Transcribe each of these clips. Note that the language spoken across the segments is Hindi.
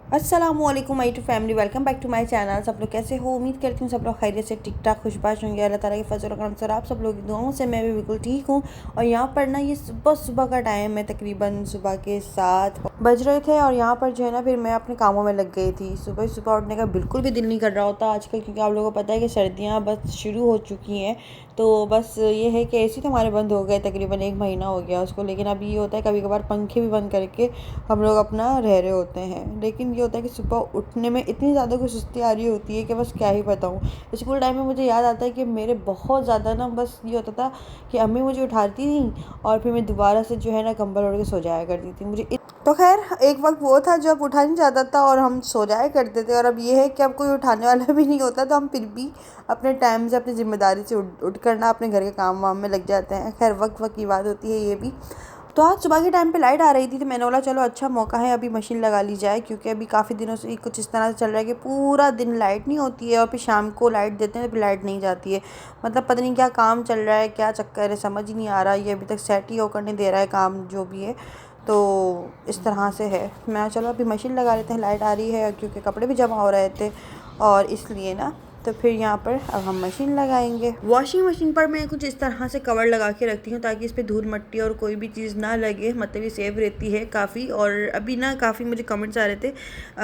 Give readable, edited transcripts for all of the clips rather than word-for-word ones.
अस्सलामुअलैकुम my to family, welcome back to my channel. सब लोग कैसे हो? उम्मीद करती हूँ सब लोग खैरियत से ठीक ठाक खुशबाश होंगे। अल्लाह ताला के फजल और करम से आप सब लोग की दुआओं से मैं भी बिल्कुल ठीक हूँ। और यहाँ पर ना ये सुबह सुबह का टाइम है, तकरीबन सुबह के 7 बज रहे थे। और यहाँ पर जो है ना फिर मैं अपने कामों में लग गई थी। सुबह सुबह उठने का बिल्कुल भी दिल नहीं कर रहा होता आजकल, क्योंकि आप लोगों को पता है कि सर्दियाँ बस शुरू हो चुकी हैं। तो बस ये है कि एसी तो हमारे बंद हो गए, तकरीबन 1 महीना हो गया उसको। लेकिन अब ये होता है कभी कभार पंखे भी बंद करके हम लोग अपना रह रहे होते हैं। लेकिन ये होता है कि सुबह उठने में इतनी ज़्यादा कुछ सुस्ती आ रही होती है कि बस क्या ही बताऊँ। स्कूल टाइम में मुझे याद आता है कि मेरे बहुत ज़्यादा ना बस ये होता था कि अम्मी मुझे उठाती थी और फिर मैं दोबारा से जो है ना कंबल ओढ़ के सो जाया करती थी। तो खैर एक वक्त वो था जब उठा नहीं जाता था और हम सो जाया करते थे। और अब ये है कि अब कोई उठाने वाला भी नहीं होता, तो हम फिर भी अपने टाइम से अपनी ज़िम्मेदारी से उठ करना अपने घर के काम वाम में लग जाते हैं। खैर वक्त वक्त की बात होती है ये भी। तो आज सुबह के टाइम पे लाइट आ रही थी, तो मैंने बोला चलो अच्छा मौका है अभी मशीन लगा ली जाए, क्योंकि अभी काफ़ी दिनों से कुछ इस तरह से चल रहा है कि पूरा दिन लाइट नहीं होती है और फिर शाम को लाइट देते हैं तो फिर लाइट नहीं जाती है। मतलब पता नहीं क्या काम चल रहा है, क्या चक्कर है, समझ ही नहीं आ रहा। ये अभी तक सेट ही होकर नहीं दे रहा है काम जो भी है। तो इस तरह से है। मैं चलो अभी मशीन लगा लेते हैं, लाइट आ रही है, क्योंकि कपड़े भी जमा हो रहे थे और इसलिए ना। तो फिर यहाँ पर अब हम मशीन लगाएंगे। वॉशिंग मशीन पर मैं कुछ इस तरह से कवर लगा के रखती हूँ ताकि इस पर धूल मट्टी और कोई भी चीज़ ना लगे, मतलब ये सेफ रहती है काफ़ी। और अभी ना काफ़ी मुझे कमेंट्स आ रहे थे,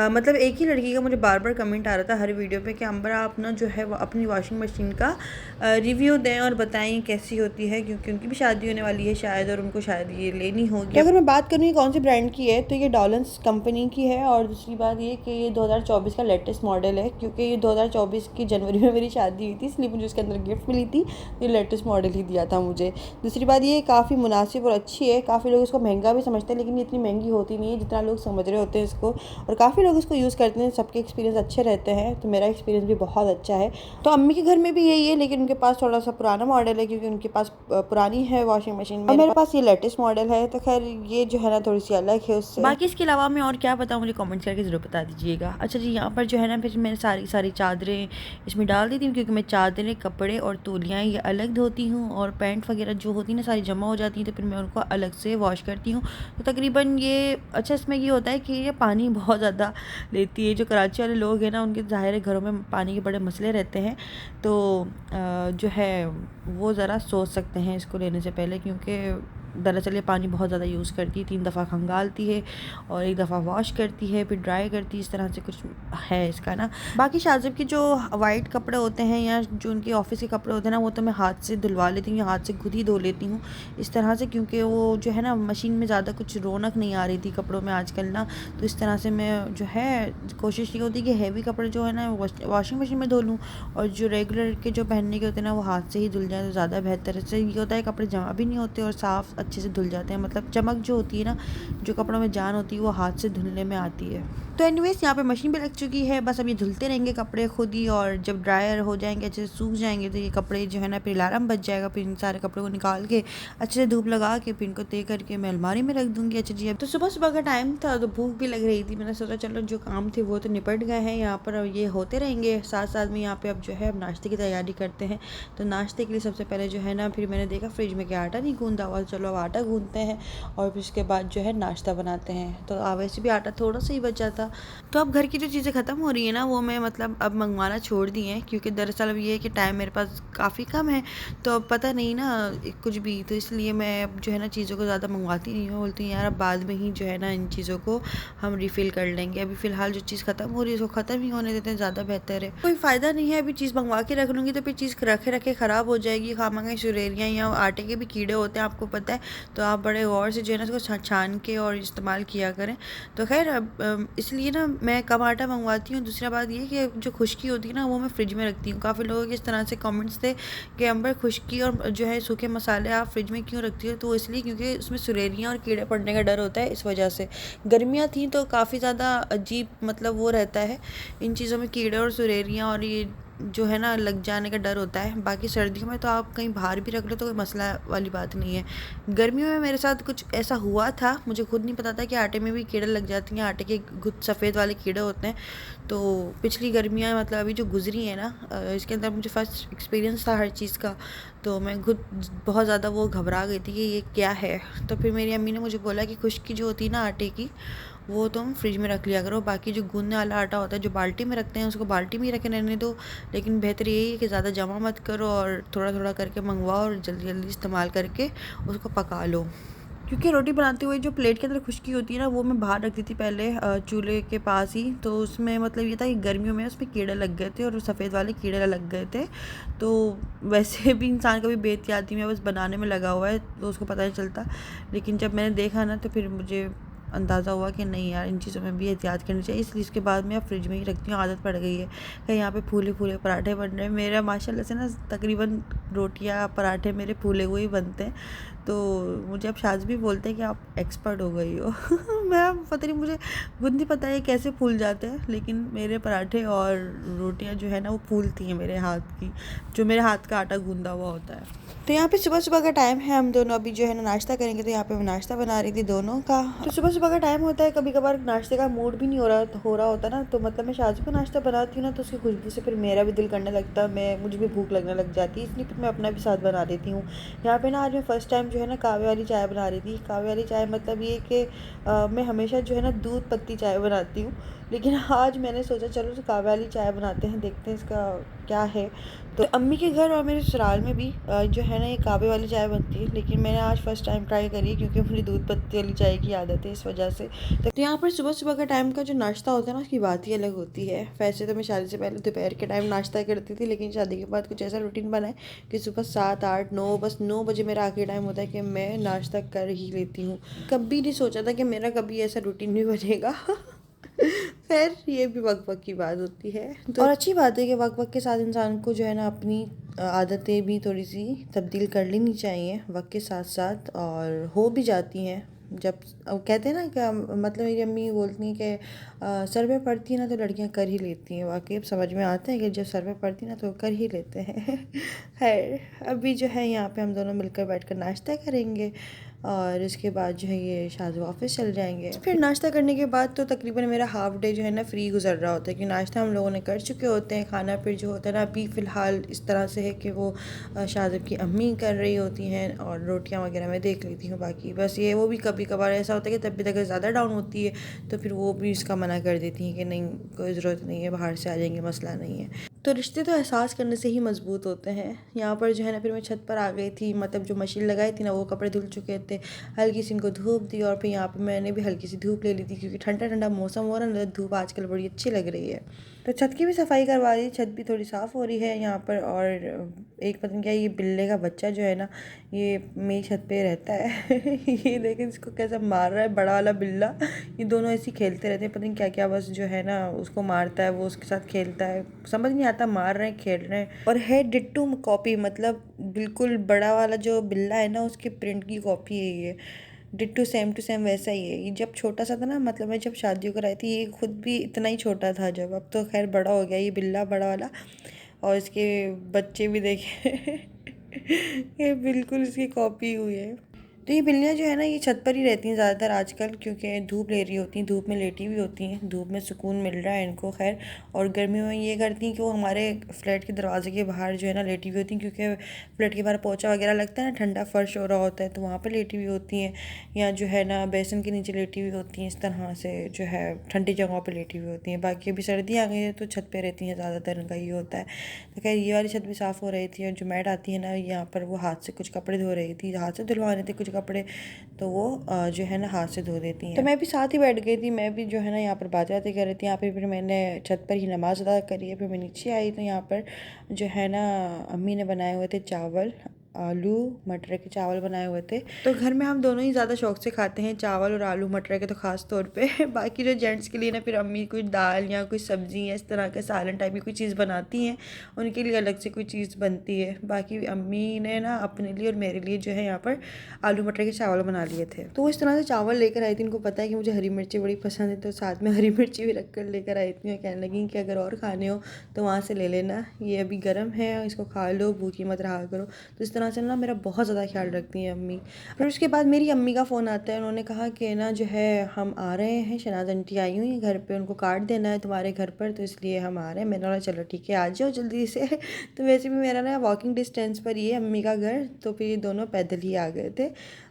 मतलब एक ही लड़की का मुझे बार बार कमेंट आ रहा था हर वीडियो पे कि अंबरा आप ना जो है अपनी वॉशिंग मशीन का रिव्यू दें और बताएं कैसी होती है, क्योंकि उनकी भी शादी होने वाली है शायद और उनको शायद ये लेनी होगी। तो अगर मैं बात करूँ ये कौन सी ब्रांड की है, तो ये डॉलन्स कंपनी की है। और दूसरी बात ये कि ये 2024 का लेटेस्ट मॉडल है, क्योंकि ये 2024 की जनवरी में मेरी शादी हुई थी, इसलिए मुझे उसके अंदर गिफ्ट मिली थी। ये लेटेस्ट मॉडल ही दिया था मुझे। दूसरी बात ये काफ़ी मुनासिब और अच्छी है। काफ़ी लोग इसको महंगा भी समझते हैं, लेकिन ये इतनी महंगी होती नहीं है जितना लोग समझ रहे होते हैं इसको। और काफ़ी लोग इसको यूज़ करते हैं, सबके एक्सपीरियंस अच्छे रहते हैं। तो मेरा एक्सपीरियंस भी बहुत अच्छा है। तो अम्मी के घर में भी यही है, लेकिन उनके पास थोड़ा सा पुराना मॉडल है, क्योंकि उनके पास पुरानी है वॉशिंग मशीन। मेरे पास ये लेटेस्ट मॉडल है। तो खैर ये जो है ना थोड़ी सी अलग है उससे। बाकी इसके अलावा मैं और क्या बताऊँ, मुझे कमेंट्स करके ज़रूर बता दीजिएगा। अच्छा जी, यहाँ पर जो है ना फिर मैंने सारी सारी चादरें इसमें डाल दी थी, क्योंकि मैं चादरें, कपड़े और तौलियाँ ये अलग धोती हूँ और पैंट वगैरह जो होती है ना सारी जमा हो जाती हैं, तो फिर मैं उनको अलग से वॉश करती हूँ। तो तकरीबन ये अच्छा इसमें ये होता है कि ये पानी बहुत ज़्यादा लेती है। जो कराची वाले लोग हैं ना उनके ज़ाहिर घरों में पानी के बड़े मसले रहते हैं। तो जो है वो ज़रा सोच सकते हैं इसको लेने से पहले, क्योंकि दरअसल ये पानी बहुत ज़्यादा यूज़ करती है। 3 दफ़ा खंगालती है और 1 दफ़ा वॉश करती है, फिर ड्राई करती है। इस तरह से कुछ है इसका ना। बाकी शाज़िब के जो वाइट कपड़े होते हैं या जो उनके ऑफिस के कपड़े होते हैं ना, वो तो मैं हाथ से धुलवा लेती हूँ या हाथ से खुद ही धो लेती हूँ इस तरह से, क्योंकि वो जो है ना मशीन में ज़्यादा कुछ रौनक नहीं आ रही थी कपड़ों में आजकल ना। तो इस तरह से मैं जो है कोशिश ये होती है कि हैवी कपड़े जो है ना वॉशिंग मशीन में धो लूँ, और जो रेगुलर के जो पहनने के होते हैं ना वो हाथ से ही धुल जाए तो ज़्यादा बेहतर है। इससे ये होता है कपड़े जमा भी नहीं होते और साफ़ अच्छे से धुल जाते हैं। मतलब चमक जो होती है ना, जो कपड़ों में जान होती है, वो हाथ से धुलने में आती है। तो एनीवेज यहाँ पे मशीन भी लग चुकी है, बस अब ये धुलते रहेंगे कपड़े खुद ही। और जब ड्रायर हो जाएंगे, अच्छे से सूख जाएंगे, तो ये कपड़े जो है ना फिर अलार्म बच जाएगा। फिर इन सारे कपड़ों को निकाल के अच्छे से धूप लगा के फिर इनको तय करके मैं अलमारी में रख दूँगी। अच्छा जी, अब तो सुबह सुबह का टाइम था तो भूख भी लग रही थी। मैंने सोचा चलो जो काम थे वो तो निपट गए हैं, यहाँ पर ये होते रहेंगे साथ साथ में। यहाँ पे अब जो है अब नाश्ते की तैयारी करते हैं। तो नाश्ते के लिए सबसे पहले जो है ना फिर मैंने देखा फ्रिज में कि आटा नहीं गूंदा हुआ, चलो अब आटा गूंदते हैं और फिर उसके बाद जो है नाश्ता बनाते हैं। तो वैसे भी आटा थोड़ा सा ही बचा था। तो अब घर की जो चीज़ें ख़त्म हो रही है ना वो मैं मतलब अब मंगवाना छोड़ दी हैं, क्योंकि दरअसल अब ये है कि टाइम मेरे पास काफ़ी कम है। तो अब पता नहीं ना कुछ भी, तो इसलिए मैं अब जो है ना चीज़ों को ज़्यादा मंगवाती नहीं हूँ। बोलती हूँ यार अब बाद में ही जो है ना इन चीज़ों को हम रिफ़िल कर लेंगे। अभी फ़िलहाल जो चीज़ ख़त्म हो रही है उसको ख़त्म ही होने देते हैं, ज़्यादा बेहतर है। कोई फ़ायदा नहीं है अभी चीज़ मंगवा के रख लूँगी तो फिर चीज़ रखे रखे ख़राब हो जाएगी। खामखा शुरेरियाँ या आटे के भी कीड़े होते हैं, आपको पता है। तो आप बड़े गौर से जो है ना उसको छान के और इस्तेमाल किया करें। तो खैर अब इसलिए ना मैं कम आटा मंगवाती हूँ। दूसरा बात ये कि जो खुश्की होती है ना वो मैं फ्रिज में रखती हूँ। काफ़ी लोगों के इस तरह से कमेंट्स थे कि अंबर खुश्की और जो है सूखे मसाले आप फ्रिज में क्यों रखती हो? तो इसलिए क्योंकि उसमें सुरेरियाँ और कीड़े पड़ने का डर होता है, इस वजह से। गर्मियाँ थी तो काफ़ी ज़्यादा अजीब मतलब वो रहता है इन चीज़ों में, कीड़े और सुरेरियाँ और ये जो है ना लग जाने का डर होता है। बाकी सर्दियों में तो आप कहीं बाहर भी रख लो तो कोई मसला वाली बात नहीं है। गर्मियों में मेरे साथ कुछ ऐसा हुआ था, मुझे खुद नहीं पता था कि आटे में भी कीड़े लग जाती हैं। आटे के सफ़ेद वाले कीड़े होते हैं। तो पिछली गर्मियाँ मतलब अभी जो गुजरी है ना, इसके अंदर मुझे फ़र्स्ट एक्सपीरियंस था हर चीज़ का। तो मैं खुद बहुत ज़्यादा वो घबरा गई थी कि ये क्या है। तो फिर मेरी अम्मी ने मुझे बोला कि खुश्की जो होती है ना आटे की, वो तुम फ्रिज में रख लिया करो। बाकी जो गूंदने वाला आटा होता है जो बाल्टी में रखते हैं उसको बाल्टी में ही रखे रहने दो। लेकिन बेहतर यही है कि ज़्यादा जमा मत करो और थोड़ा थोड़ा करके मंगवाओ और जल्दी जल्दी इस्तेमाल करके उसको पका लो। क्योंकि रोटी बनाते हुए जो प्लेट के अंदर खुश्की होती है ना, वो मैं बाहर रखती थी पहले चूल्हे के पास ही। तो उसमें मतलब ये था कि गर्मियों में उसमें कीड़े लग गए थे और सफ़ेद वाले कीड़े लग गए थे। तो वैसे भी इंसान कभी बेहतियाती में बस बनाने में लगा हुआ है तो उसको पता नहीं चलता। लेकिन जब मैंने देखा ना तो फिर मुझे अंदाज़ा हुआ कि नहीं यार, इन चीज़ों में भी एहतियात करनी चाहिए। इसलिए इसके बाद मैं अब फ्रिज में ही रखती हूँ, आदत पड़ गई है। कहीं यहाँ पे फूले फूले पराठे बन रहे हैं, मेरा माशाल्लाह से ना तकरीबन रोटियाँ पराठे मेरे फूले हुए ही बनते हैं। तो मुझे अब शाज़ भी बोलते हैं कि आप एक्सपर्ट हो गई हो। मैं पता नहीं, मुझे खुद नहीं पता है कैसे फूल जाते हैं, लेकिन मेरे पराठे और रोटियां जो है ना वो फूलती हैं मेरे हाथ की, जो मेरे हाथ का आटा गूंदा हुआ होता है। तो यहाँ पे सुबह सुबह का टाइम है, हम दोनों अभी जो है ना नाश्ता करेंगे। तो यहाँ पे मैं नाश्ता बना रही थी दोनों का। तो सुबह सुबह का टाइम होता है, कभी कभार नाश्ते का मूड भी नहीं हो रहा होता ना, तो मतलब मैं शाज़ू को नाश्ता बनाती हूँ ना, तो उसकी खुशबू से फिर मेरा भी दिल करने लगता है, मुझे भी भूख लगने लग जाती है, इसलिए फिर मैं अपना भी साथ बना देती हूँ। यहाँ पे ना आज मैं फ़र्स्ट टाइम जो है ना कावे वाली चाय बना रही थी। कावे वाली चाय मतलब ये कि मैं हमेशा जो है ना दूध पत्ती चाय बनाती हूँ, लेकिन आज मैंने सोचा चलो तो कावे वाली चाय बनाते हैं, देखते हैं इसका क्या है। तो अम्मी के घर और मेरे ससुराल में भी जो है ना ये कावे वाली चाय बनती है, लेकिन मैंने आज फ़र्स्ट टाइम ट्राई करी है क्योंकि मुझे दूध पत्ती वाली चाय की आदत है, इस वजह से। तो यहाँ पर सुबह सुबह का टाइम का जो नाश्ता होता है ना उसकी बात ही अलग होती है। वैसे तो मैं शादी से पहले दोपहर के टाइम नाश्ता करती थी, लेकिन शादी के बाद कुछ ऐसा रूटीन बना है कि सुबह 7 8 9 बस 9 बजे मेरा आखिरी टाइम होता है कि मैं नाश्ता कर ही लेती हूँ। कभी नहीं सोचा था कि मेरा कभी ऐसा रूटीन भी बनेगा। खैर ये भी वक्त वक्त की बात होती है। तो और अच्छी बात है कि वक्त वक्त के साथ इंसान को जो है ना अपनी आदतें भी थोड़ी सी तब्दील कर लेनी चाहिए वक्त के साथ साथ, और हो भी जाती हैं। जब कहते हैं ना कि मतलब मेरी अम्मी बोलती हैं कि सर पे पड़ती है ना तो लड़कियां कर ही लेती हैं। वाकई अब समझ में आता है कि जब सर पे पड़ती है ना तो कर ही लेते हैं। खैर अभी जो है यहाँ पे हम दोनों मिलकर बैठकर नाश्ता करेंगे और इसके बाद जो है ये शाज़ ऑफिस चल जाएंगे। फिर नाश्ता करने के बाद तो तकरीबन मेरा हाफ डे जो है ना फ्री गुजर रहा होता है, कि नाश्ता हम लोगों ने कर चुके होते हैं। खाना फिर जो होता है ना अभी फ़िलहाल इस तरह से है कि वो शाज़ब की अम्मी कर रही होती हैं और रोटियां वगैरह मैं देख लेती हूँ। बाकी बस ये वो भी कभी कभार ऐसा होता है कि तबीयत अगर ज़्यादा डाउन होती है तो फिर वो भी इसका मना कर देती हैं कि नहीं कोई ज़रूरत नहीं है, बाहर से आ जाएंगे, मसला नहीं है। तो रिश्ते तो एहसास करने से ही मज़बूत होते हैं। यहाँ पर जो है ना फिर मैं छत पर आ गई थी, मतलब जो मशीन लगाई थी ना वो कपड़े धुल चुके थे, हल्की सी इनको धूप दी और फिर यहाँ पे मैंने भी हल्की सी धूप ले ली थी क्योंकि ठंडा ठंडा मौसम हो रहा है ना, धूप आजकल बड़ी अच्छी लग रही है। तो छत की भी सफाई करवा दी, छत भी थोड़ी साफ़ हो रही है यहाँ पर। और एक पता नहीं क्या ये बिल्ले का बच्चा जो है ना ये मेरी छत पे रहता है। ये देखें इसको कैसा मार रहा है, बड़ा वाला बिल्ला। ये दोनों ऐसे ही खेलते रहते हैं, पता नहीं क्या क्या, बस जो है ना उसको मारता है, वो उसके साथ खेलता है, समझ नहीं आता मार रहे हैं खेल रहे हैं। और है डिट्टू कॉपी, मतलब बिल्कुल बड़ा वाला जो बिल्ला है ना उसके प्रिंट की कॉपी है ये, डिट्टू सेम टू सेम वैसा ही है। ये जब छोटा सा था ना, मतलब मैं जब शादियों कर आई थी ये खुद भी इतना ही छोटा था जब, अब तो खैर बड़ा हो गया ये बिल्ला बड़ा वाला। और इसके बच्चे भी देखे। ये बिल्कुल इसकी कॉपी हुई है। तो ये बिल्लियाँ जो है ना ये छत पर ही रहती हैं ज़्यादातर आजकल, क्योंकि धूप ले रही होती हैं, धूप में लेटी हुई होती हैं, धूप में सुकून मिल रहा है इनको। खैर और गर्मियों में ये करती हैं कि वो हमारे फ्लैट के दरवाजे के बाहर जो है ना लेटी हुई होती हैं, क्योंकि फ्लैट के बाहर पोछा वगैरह लगता है ना, ठंडा फर्श हो रहा होता है, तो वहाँ पर लेटी हुई होती हैं। या जो है ना बेसन के नीचे लेटी हुई होती हैं, इस तरह से जो है ठंडी जगहों पर लेटी हुई होती हैं। बाकी अभी सर्दी आ गई है तो छत पर रहती हैं ज़्यादातर, इनका ये होता है। तो खैर ये वाली छत भी साफ़ हो रही थी और जो मैट आती है ना यहाँ पर वो हाथ से कुछ कपड़े धो रही थी, हाथ से धुलवाने थे कुछ कपड़े, तो वो जो है ना हाथ से धो देती हैं। तो मैं भी साथ ही बैठ गई थी, मैं भी जो है ना यहाँ पर बातें कर रही थी। यहाँ पे फिर मैंने छत पर ही नमाज़ अदा करी है, फिर मैं नीचे आई तो यहाँ पर जो है ना अम्मी ने बनाए हुए थे चावल, आलू मटर के चावल बनाए हुए थे। तो घर में हम दोनों ही ज़्यादा शौक से खाते हैं चावल और आलू मटर के, तो ख़ास तौर पे। बाकी जो जेंट्स के लिए ना फिर अम्मी कुछ दाल या कुछ सब्ज़ी या इस तरह के सालन टाइप की कोई चीज़ बनाती हैं, उनके लिए अलग से कोई चीज़ बनती है। बाकी अम्मी ने ना अपने लिए और मेरे लिए जो है यहाँ पर आलू मटर के चावल बना लिए थे। तो इस तरह से चावल लेकर आई थी, इनको पता है कि मुझे हरी मिर्ची बड़ी पसंद है, तो साथ में हरी मिर्ची भी रख कर लेकर आई थी। कहने लगी कि अगर और खाने हो तो वहाँ से ले लेना, ये अभी गर्म है, इसको खा लो, भूखी मत रहा करो। तो इस तरह से ना मेरा बहुत ज़्यादा ख्याल रखती हैं अम्मी। फिर उसके बाद मेरी अम्मी का फ़ोन आता है, उन्होंने कहा कि ना जो है हम आ रहे हैं, शनाज आंटी आई हुई हैं घर पे, उनको कार्ड देना है तुम्हारे घर पर, तो इसलिए हम आ रहे हैं। मैंने बोला चलो ठीक है आ जाओ जल्दी से। तो वैसे भी मेरा ना वॉकिंग डिस्टेंस पर ही है अम्मी का घर, तो फिर ये दोनों पैदल ही आ गए थे।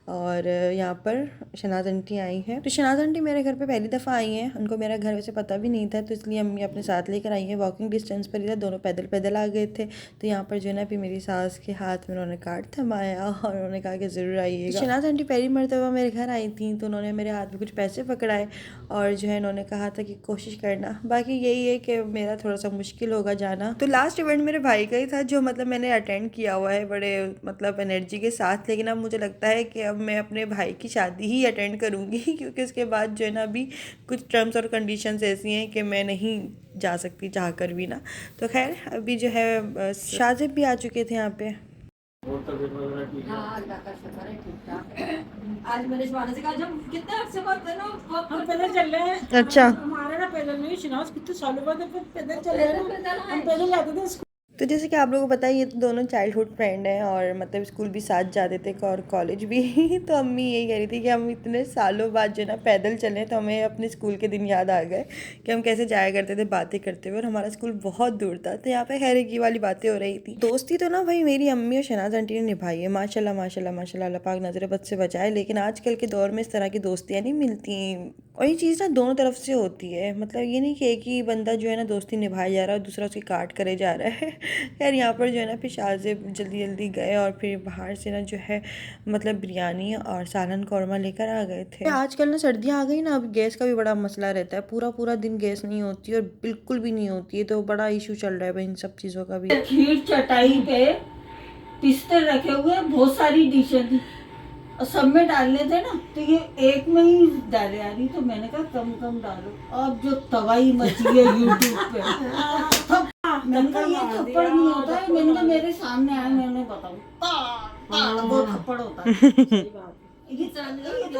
और यहाँ पर शनाज आंटी आई हैं। तो शनाज आंटी मेरे घर पे पहली दफ़ा आई हैं, उनको मेरा घर वैसे पता भी नहीं था, तो इसलिए अम्मी अपने साथ लेकर आई हैं। वॉकिंग डिस्टेंस पर ही था, दोनों पैदल पैदल आ गए थे। तो यहाँ पर जो है ना फिर मेरी सास के हाथ में उन्होंने कार्ड थमाया और उन्होंने कहा कि ज़रूर आइएगा। शनाज आंटी पहली मरतबा मेरे घर आई थी, तो उन्होंने मेरे हाथ में कुछ पैसे पकड़ाए और जो है उन्होंने कहा था कि कोशिश करना। बाकी यही है कि मेरा थोड़ा सा मुश्किल होगा जाना। तो लास्ट इवेंट मेरे भाई का ही था, जो मतलब मैंने अटेंड किया हुआ है बड़े मतलब एनर्जी के साथ। लेकिन अब मुझे लगता है कि अब मैं अपने भाई की शादी ही अटेंड करूँगी क्योंकि उसके बाद जो है ना अभी कुछ टर्म्स और कंडीशंस ऐसी हैं कि मैं नहीं जा सकती चाह कर भी ना। तो खैर अभी जो है शाजिब भी आ चुके थे यहाँ पे। हाँ, अल्लाह का शुक्र है, ठीक ठाक। आज मैंने शबाना से कहा जब कितने अर्से बाद है ना हम पैदल चल रहे हैं। अच्छा। हमारे ना पैदल नहीं शनाज कितने सालों बाद पैदल चल रहे हैं। हम पैदल जाते थे स्कूल। तो जैसे कि आप लोगों को पता है ये तो दोनों चाइल्डहुड फ्रेंड हैं और मतलब स्कूल भी साथ जाते थे और कॉलेज भी तो अम्मी यही कह रही थी कि हम इतने सालों बाद जो है ना पैदल चलें, तो हमें अपने स्कूल के दिन याद आ गए कि हम कैसे जाया करते थे बातें करते हुए, और हमारा स्कूल बहुत दूर था। तो यहाँ पे खैर एक ये वाली बातें हो रही थी। दोस्ती तो ना भाई मेरी अम्मी और शनाज आंटी ने निभाई है, माशाल्लाह माशाल्लाह माशाल्लाह, अल्लाह पाक नजर बद से बचाए। लेकिन आजकल के दौर में इस तरह की दोस्तियाँ नहीं मिलती, और ये चीज़ ना दोनों तरफ से होती है। मतलब ये नहीं कि एक ही बंदा जो है ना दोस्ती निभाई जा रहा है और दूसरा उसकी काट करे जा रहा है। खैर यहाँ पर जो है ना फिर शाजिब जल्दी जल्दी गए और फिर बाहर से ना जो है मतलब बिरयानी और सालन कौरमा लेकर आ गए थे। आजकल ना सर्दियाँ आ गई ना, अब गैस का भी बड़ा मसला रहता है, पूरा पूरा दिन गैस नहीं होती और बिल्कुल भी नहीं होती है, तो बड़ा इशू चल रहा है भाई इन सब चीज़ों का भी। खीर चटाई पे पिस्ते रखे हुए बहुत सारी डिशें थी और सब में डालने थे ना, तो ये एक में ही डाले आ रही, तो मैंने कहा कम कम डालो। अब जो तबाही मची है यूट्यूब पे, मैंने कहा ये थप्पड़ नहीं होता है, मैंने कहा मेरे सामने आए मैंने बताऊँ वो थप्पड़ होता है। ये तो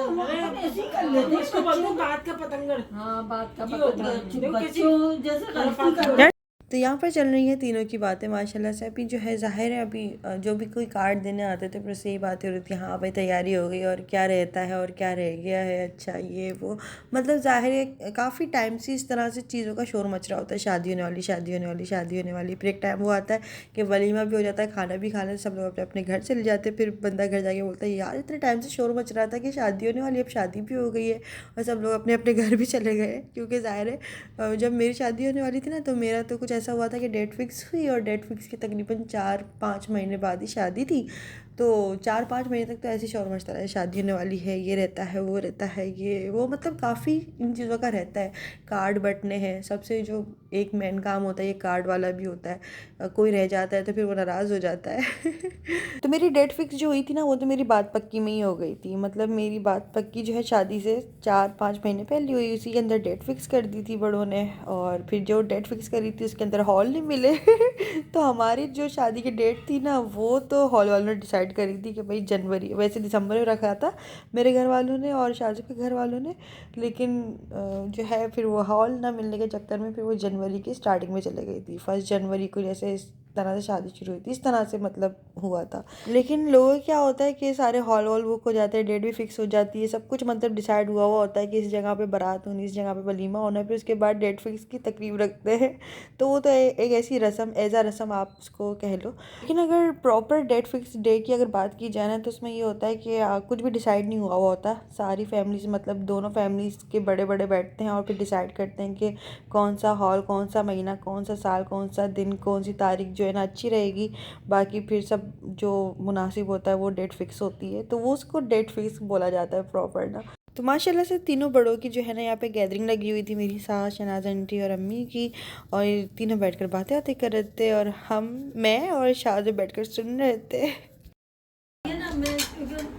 हम अपन ऐसे ही कर लेते हैं, इसको बोलते हैं बात का पतंगड़। हाँ बात का जो पता बच्चों जैसे गलती कर तो यहाँ पर चल रही हैं तीनों की बातें माशाल्लाह से। अभी जो है ज़ाहिर है अभी जो भी कोई कार्ड देने आते थे फिर से यही बातें हो रही थी, हाँ भाई तैयारी हो गई और क्या रहता है और क्या रह गया है, अच्छा ये वो, मतलब ज़ाहिर है काफ़ी टाइम से इस तरह से चीज़ों का शोर मच रहा होता है, शादी होने वाली शादी होने वाली शादी होने वाली। फिर एक टाइम वो आता है कि वलीमा भी हो जाता है, खाना भी खा लेते, सब लोग अपने अपने घर चले जाते हैं। फिर बंदा घर जाके बोलता है यार इतने टाइम से शोर मच रहा था कि शादी होने वाली, अब शादी भी हो गई है और सब लोग अपने अपने घर भी चले गए। क्योंकि ज़ाहिर है जब मेरी शादी होने वाली थी ना, तो मेरा तो कुछ ऐसा हुआ था कि डेट फिक्स हुई और डेट फिक्स के तकरीबन 4-5 महीने बाद ही शादी थी। तो 4-5 महीने तक तो ऐसे शोर मचता रहा, शादी होने वाली है, ये रहता है वो रहता है ये वो, मतलब काफ़ी इन चीज़ों का रहता है। कार्ड बंटने हैं, सबसे जो एक मेन काम होता है ये कार्ड वाला भी होता है। कोई रह जाता है तो फिर वो नाराज़ हो जाता है। तो मेरी डेट फिक्स जो हुई थी ना, वो तो मेरी बात पक्की में ही हो गई थी। मतलब मेरी बात पक्की जो है शादी से 4-5 महीने पहले हुई, उसी के अंदर डेट फिक्स कर दी थी बड़ों ने। और फिर जो डेट फिक्स करी थी उसके अंदर हॉल नहीं मिले। तो हमारी जो शादी की डेट थी ना, वो तो हॉल वालों ने डिसाइड करी थी कि भाई जनवरी, वैसे दिसंबर में रखा था मेरे घर वालों ने और शादी के घर वालों ने, लेकिन जो है फिर वो हॉल ना मिलने के चक्कर में फिर वो जनवरी की स्टार्टिंग में चले गई थी। 1 जनवरी को जैसे इस तरह से शादी शुरू हुई थी, इस तरह से मतलब हुआ था। लेकिन लोगों क्या होता है कि सारे हॉल वॉल बुक हो जाते हैं, डेट भी फिक्स हो जाती है, सब कुछ मतलब डिसाइड हुआ हुआ होता है कि इस जगह पे बारात होनी, इस जगह पे वलीमा होना, फिर उसके बाद डेट फिक्स की तकरीब रखते हैं। तो वो तो एक ऐसी रस्म, एज आ रस्म आप उसको कह लो। लेकिन अगर प्रॉपर डेट फिक्स डे की अगर बात की जाए ना, तो उसमें ये होता है कि कुछ भी डिसाइड नहीं हुआ हुआ होता। सारी फैमिलीज मतलब दोनों फैमिलीज के बड़े बड़े बैठते हैं और फिर डिसाइड करते हैं कि कौन सा हॉल, कौन सा महीना, कौन सा साल, कौन सा दिन, कौन सी तारीख जो है ना अच्छी रहेगी। बाकी फिर सब जो मुनासिब होता है वो डेट फिक्स होती है, तो वो उसको डेट फिक्स बोला जाता है प्रॉपर ना। तो माशाल्लाह से तीनों बड़ों की जो है ना यहाँ पे गैदरिंग लगी हुई थी, मेरी सास, शनाज आंटी और अम्मी की, और तीनों बैठकर बातें बातें कर रहे थे और मैं और शाहजब बैठकर सुन रहे थे। ये ना मैं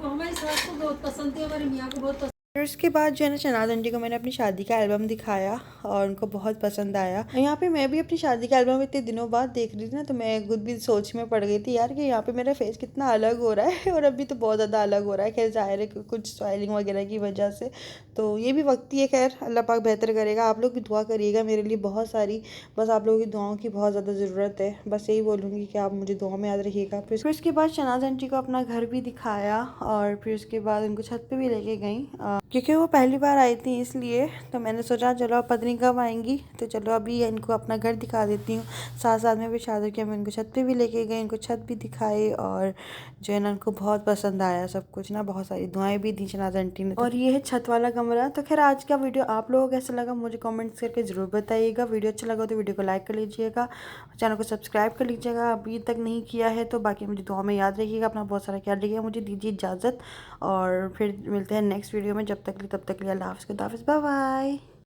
हमारी सास को बहुत पसंद थी, हमारी मियाँ को बहुत पसंद। फिर उसके बाद जो है ना शनाज आंटी को मैंने अपनी शादी का एल्बम दिखाया और उनको बहुत पसंद आया। यहाँ पे मैं भी अपनी शादी का एल्बम इतने दिनों बाद देख रही थी ना, तो मैं खुद भी सोच में पड़ गई थी यार कि यहाँ पे मेरा फेस कितना अलग हो रहा है, और अभी तो बहुत ज़्यादा अलग हो रहा है। खैर ज़ाहिर है कुछ स्टाइलिंग वगैरह की वजह से, तो ये भी वक्त ही है। खैर अल्लाह पाक बेहतर करेगा। आप लोग भी दुआ करिएगा मेरे लिए बहुत सारी, बस आप लोगों की दुआओं की बहुत ज़्यादा ज़रूरत है। बस यही बोलूँगी कि आप मुझे दुआ में याद रखिएगा। फिर उसके बाद शनाज आंटी को अपना घर भी दिखाया और फिर उसके बाद उनको छत पर भी लेके गई। क्योंकि वो पहली बार आई थी इसलिए। तो मैंने सोचा चलो अब पत्नी कब आएंगी, तो चलो अभी इनको अपना घर दिखा देती हूँ। साथ साथ में भी शादी किया, मैं इनको छत पे भी लेके गई, इनको छत भी दिखाई, और जो है ना इनको बहुत पसंद आया सब कुछ ना, बहुत सारी दुआएं भी दी शनाज आंटी ने। और ये है छत वाला कमरा। तो खैर आज का वीडियो आप लोगों को कैसा लगा मुझे कमेंट्स करके ज़रूर बताइएगा। वीडियो अच्छा लगा तो वीडियो को लाइक कर लीजिएगा, चैनल को सब्सक्राइब कर लीजिएगा अभी तक नहीं किया है तो। बाकी मुझे दुआ में याद रखिएगा, अपना बहुत सारा ख्याल रखिएगा। मुझे दीजिए इजाज़त और फिर मिलते हैं नेक्स्ट वीडियो में। जब तक के लिए अल्लाह हाफ़िज़, खुदा हाफ़िज़, बाय बाय।